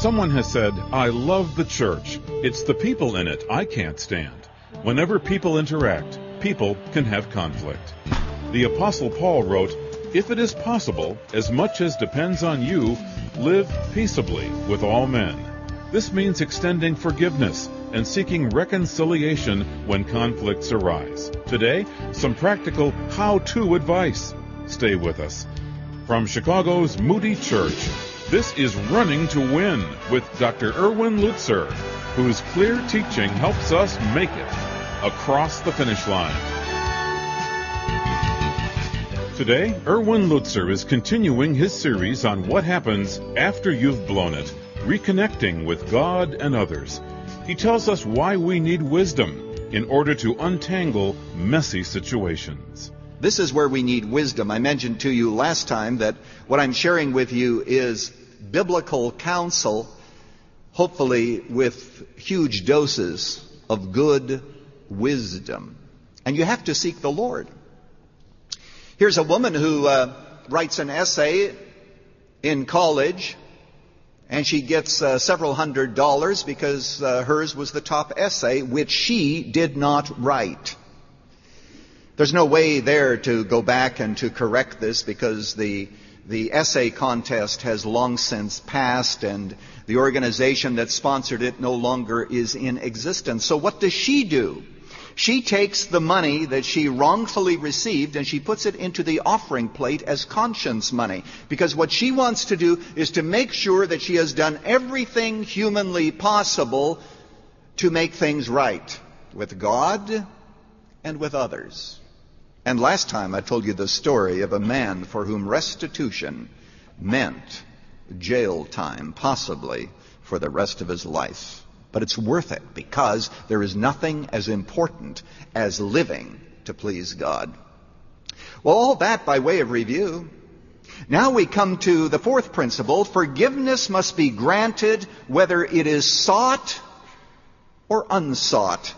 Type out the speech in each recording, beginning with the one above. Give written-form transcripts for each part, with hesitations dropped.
Someone has said, "I love the church. It's the people in it I can't stand." Whenever people interact, people can have conflict. The Apostle Paul wrote, "If it is possible, as much as depends on you, live peaceably with all men." This means extending forgiveness and seeking reconciliation when conflicts arise. Today, some practical how-to advice. Stay with us. From Chicago's Moody Church, this is Running to Win with Dr. Erwin Lutzer, whose clear teaching helps us make it across the finish line. Today, Erwin Lutzer is continuing his series on what happens after you've blown it, reconnecting with God and others. He tells us why we need wisdom in order to untangle messy situations. This is where we need wisdom. I mentioned to you last time that what I'm sharing with you is biblical counsel, hopefully with huge doses of good wisdom. And you have to seek the Lord. Here's a woman who writes an essay in college, and she gets several $100s because hers was the top essay, which she did not write. There's no way there to go back and to correct this because the essay contest has long since passed and the organization that sponsored it no longer is in existence. So what does she do? She takes the money that she wrongfully received and she puts it into the offering plate as conscience money. Because what she wants to do is to make sure that she has done everything humanly possible to make things right with God and with others. And last time I told you the story of a man for whom restitution meant jail time, possibly for the rest of his life. But it's worth it because there is nothing as important as living to please God. Well, all that by way of review. Now we come to the fourth principle. Forgiveness must be granted whether it is sought or unsought.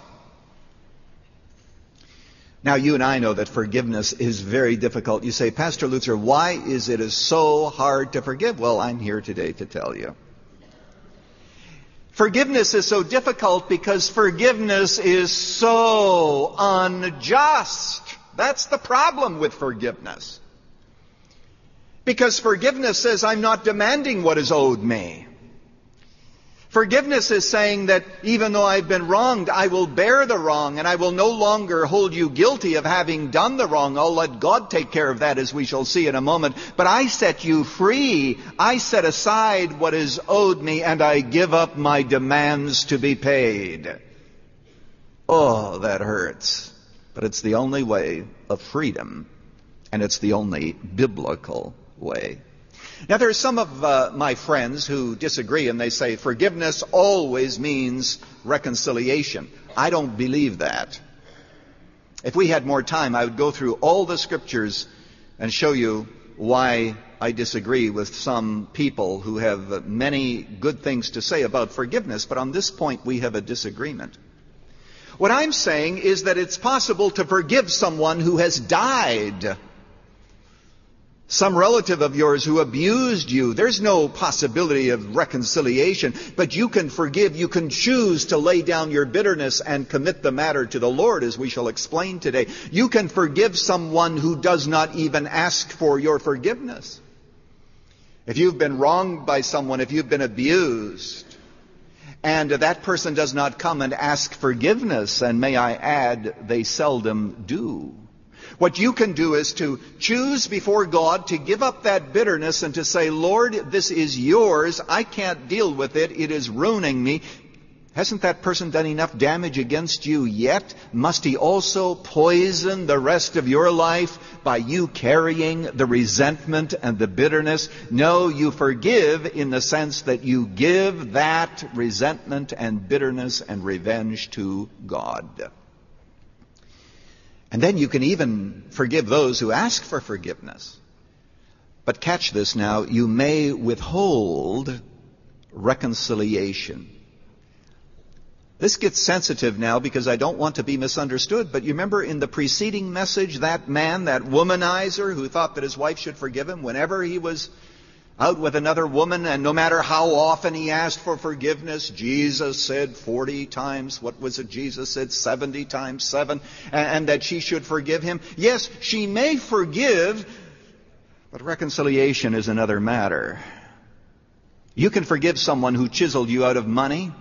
Now, you and I know that forgiveness is very difficult. You say, "Pastor Lutzer, why is it so hard to forgive?" Well, I'm here today to tell you. Forgiveness is so difficult because forgiveness is so unjust. That's the problem with forgiveness. Because forgiveness says, I'm not demanding what is owed me. Forgiveness is saying that even though I've been wronged, I will bear the wrong and I will no longer hold you guilty of having done the wrong. I'll let God take care of that, as we shall see in a moment. But I set you free. I set aside what is owed me and I give up my demands to be paid. Oh, that hurts. But it's the only way of freedom, and it's the only biblical way. Now, there are some of my friends who disagree, and they say forgiveness always means reconciliation. I don't believe that. If we had more time, I would go through all the scriptures and show you why I disagree with some people who have many good things to say about forgiveness, but on this point we have a disagreement. What I'm saying is that it's possible to forgive someone who has died. Some relative of yours who abused you. There's no possibility of reconciliation, but you can forgive. You can choose to lay down your bitterness and commit the matter to the Lord, as we shall explain today. You can forgive someone who does not even ask for your forgiveness. If you've been wronged by someone, if you've been abused, and that person does not come and ask forgiveness, and may I add, they seldom do. What you can do is to choose before God to give up that bitterness and to say, Lord, this is yours. I can't deal with it. It is ruining me. Hasn't that person done enough damage against you yet? Must he also poison the rest of your life by you carrying the resentment and the bitterness? No, you forgive in the sense that you give that resentment and bitterness and revenge to God. And then you can even forgive those who ask for forgiveness. But catch this now, you may withhold reconciliation. This gets sensitive now because I don't want to be misunderstood, but you remember in the preceding message, that man, that womanizer who thought that his wife should forgive him whenever he was out with another woman, and no matter how often he asked for forgiveness, Jesus said 40 times, what was it Jesus said, 70 times 7, and that she should forgive him. Yes, she may forgive, but reconciliation is another matter. You can forgive someone who chiseled you out of money,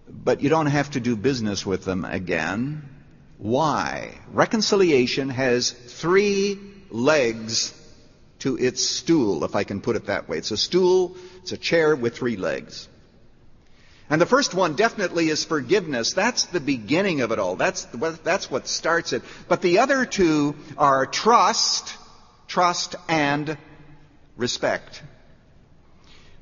but you don't have to do business with them again. Why? Reconciliation has 3 legs to its stool, if I can put it that way. It's a stool, it's a chair with 3 legs. And the first one definitely is forgiveness. That's the beginning of it all. That's what starts it. But the other 2 are trust and respect.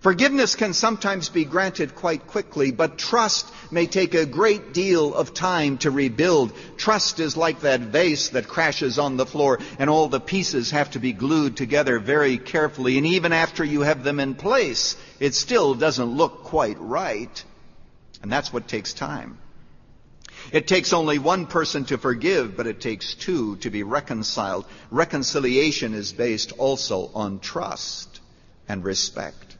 Forgiveness can sometimes be granted quite quickly, but trust may take a great deal of time to rebuild. Trust is like that vase that crashes on the floor, and all the pieces have to be glued together very carefully. And even after you have them in place, it still doesn't look quite right. And that's what takes time. It takes only one person to forgive, but it takes 2 to be reconciled. Reconciliation is based also on trust and respect.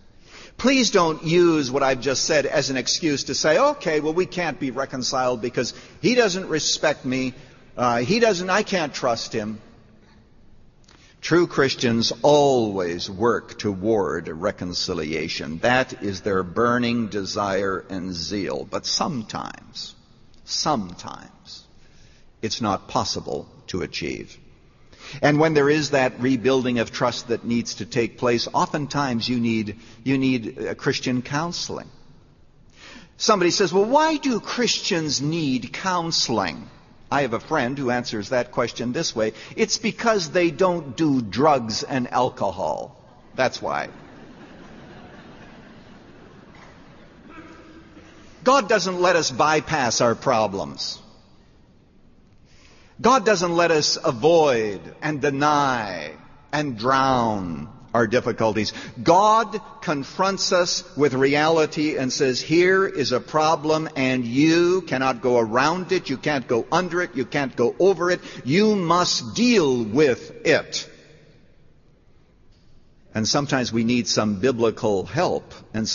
Please don't use what I've just said as an excuse to say, okay, well, we can't be reconciled because he doesn't respect me. I can't trust him. True Christians always work toward reconciliation. That is their burning desire and zeal. But sometimes, it's not possible to achieve. And when there is that rebuilding of trust that needs to take place, oftentimes you need Christian counseling. Somebody says, well, why do Christians need counseling? I have a friend who answers that question this way. It's because they don't do drugs and alcohol. That's why. God doesn't let us bypass our problems. God doesn't let us avoid and deny and drown our difficulties. God confronts us with reality and says, here is a problem and you cannot go around it, you can't go under it, you can't go over it, you must deal with it. And sometimes we need some biblical help and